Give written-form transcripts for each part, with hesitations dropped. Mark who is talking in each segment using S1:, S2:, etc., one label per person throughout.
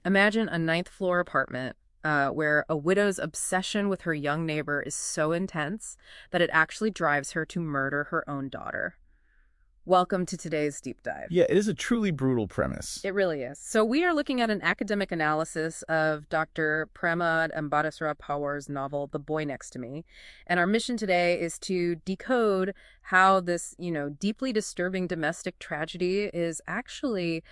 S1: Imagine a ninth floor apartment where a widow's obsession with her young neighbor is so intense that it actually drives her to murder her own daughter. Welcome to today's deep dive.
S2: Yeah, it is a truly brutal premise.
S1: It really is. So we are looking at an academic analysis of Dr. Pramod Ambadasrao Pawar's novel, The Boy Next to Me. And our mission today is to decode how this, deeply disturbing domestic tragedy is actually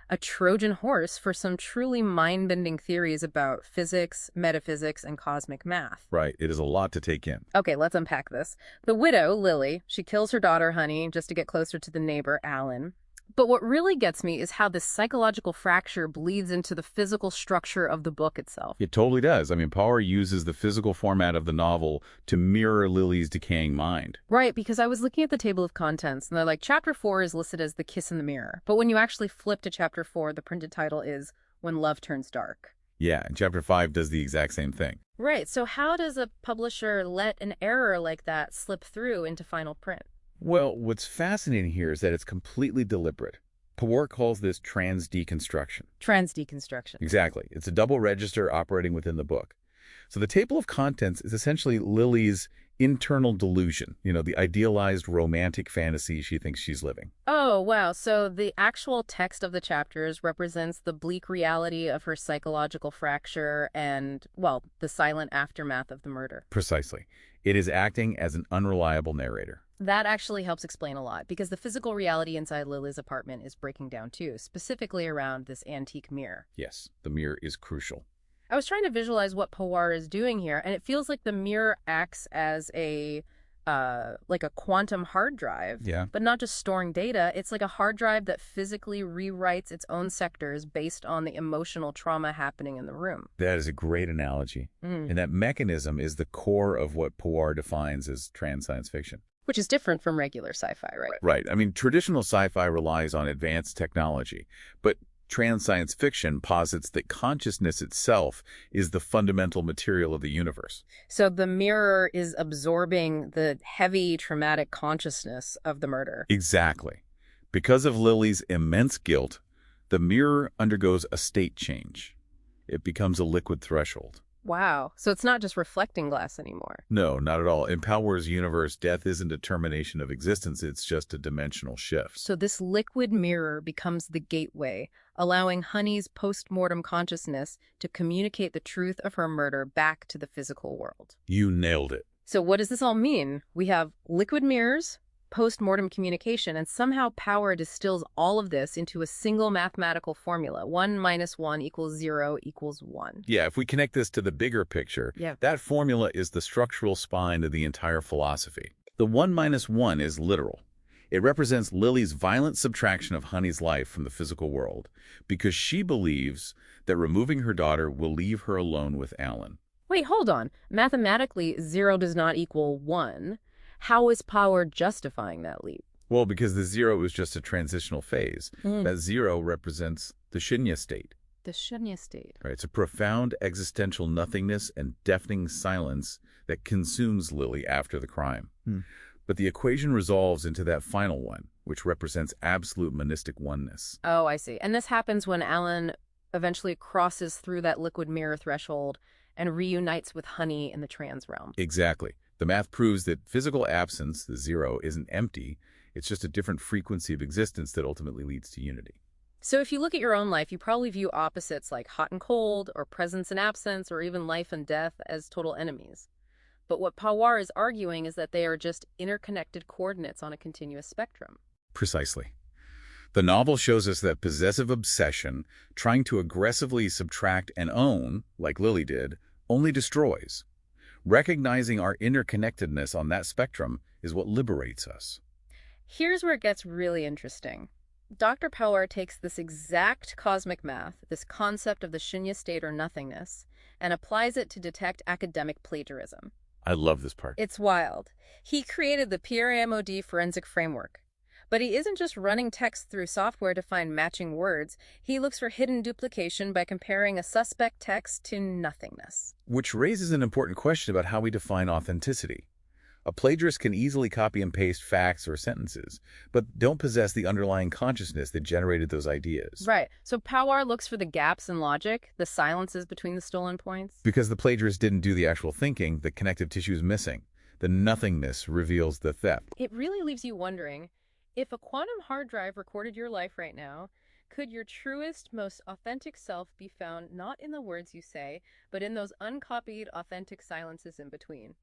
S1: a Trojan horse for some truly mind-bending theories about physics, metaphysics, and cosmic math.
S2: Right, it is a lot to take in.
S1: Okay, let's unpack this. The widow, Lily, she kills her daughter, Honey, just to get closer to the neighbor, Alan. But what really gets me is how this psychological fracture bleeds into the physical structure of the book itself.
S2: It totally does. I mean, Power uses the physical format of the novel to mirror Lily's decaying mind.
S1: Right, because I was looking at the table of contents, and they're like, Chapter 4 is listed as The Kiss in the Mirror. But when you actually flip to Chapter 4, the printed title is When Love Turns Dark.
S2: Yeah, and Chapter 5 does the exact same thing.
S1: Right, so how does a publisher let an error like that slip through into final print?
S2: Well, what's fascinating here is that it's completely deliberate. Pawar calls this trans-deconstruction.
S1: Trans-deconstruction.
S2: Exactly. It's a double register operating within the book. So the table of contents is essentially Lily's internal delusion, the idealized romantic fantasy she thinks she's living.
S1: Oh, wow. So the actual text of the chapters represents the bleak reality of her psychological fracture and, well, the silent aftermath of the murder.
S2: Precisely. It is acting as an unreliable narrator.
S1: That actually helps explain a lot, because the physical reality inside Lily's apartment is breaking down too, specifically around this antique mirror.
S2: Yes, the mirror is crucial.
S1: I was trying to visualize what Pawar is doing here, and it feels like the mirror acts as like a quantum hard drive,
S2: Yeah.
S1: but not just storing data. It's like a hard drive that physically rewrites its own sectors based on the emotional trauma happening in the room.
S2: That is a great analogy. And that mechanism is the core of what Pawar defines as trans science fiction.
S1: Which is different from regular sci-fi, right?
S2: Right. I mean, traditional sci-fi relies on advanced technology, but trans science fiction posits that consciousness itself is the fundamental material of the universe.
S1: So the mirror is absorbing the heavy, traumatic consciousness of the murder.
S2: Exactly. Because of Lily's immense guilt, the mirror undergoes a state change. It becomes a liquid threshold.
S1: Wow. So it's not just reflecting glass anymore.
S2: No, not at all. In Powar's universe, death isn't a termination of existence. It's just a dimensional shift.
S1: So this liquid mirror becomes the gateway, allowing Honey's post-mortem consciousness to communicate the truth of her murder back to the physical world.
S2: You nailed it.
S1: So what does this all mean? We have liquid mirrors, post-mortem communication, and somehow Power distills all of this into a single mathematical formula. 1 minus 1 equals 0 equals 1.
S2: Yeah, if we connect this to the bigger picture, that formula is the structural spine of the entire philosophy. The 1 minus 1 is literal. It represents Lily's violent subtraction of Honey's life from the physical world because she believes that removing her daughter will leave her alone with Alan.
S1: Wait, hold on. Mathematically, 0 does not equal 1. How is Power justifying that leap?
S2: Well, because the 0 is just a transitional phase. That 0 represents the Shunya-State.
S1: The Shunya-State.
S2: Right, it's a profound existential nothingness and deafening silence that consumes Lily after the crime. But the equation resolves into that final one, which represents absolute monistic oneness.
S1: Oh, I see. And this happens when Alan eventually crosses through that liquid mirror threshold and reunites with Honey in the trans realm.
S2: Exactly. The math proves that physical absence, the 0, isn't empty. It's just a different frequency of existence that ultimately leads to unity.
S1: So if you look at your own life, you probably view opposites like hot and cold, or presence and absence, or even life and death as total enemies. But what Pawar is arguing is that they are just interconnected coordinates on a continuous spectrum.
S2: Precisely. The novel shows us that possessive obsession, trying to aggressively subtract and own, like Lily did, only destroys. Recognizing our interconnectedness on that spectrum is what liberates us.
S1: Here's where it gets really interesting. Dr. Pawar takes this exact cosmic math, this concept of the Shunya-State or nothingness, and applies it to detect academic plagiarism.
S2: I love this part.
S1: It's wild. He created the PRAMOD forensic framework. But he isn't just running text through software to find matching words. He looks for hidden duplication by comparing a suspect text to nothingness.
S2: Which raises an important question about how we define authenticity. A plagiarist can easily copy and paste facts or sentences, but don't possess the underlying consciousness that generated those ideas.
S1: Right. So Pawar looks for the gaps in logic, the silences between the stolen points?
S2: Because the plagiarist didn't do the actual thinking, the connective tissue is missing. The nothingness reveals the theft.
S1: It really leaves you wondering, if a quantum hard drive recorded your life right now, could your truest, most authentic self be found not in the words you say, but in those uncopied, authentic silences in between?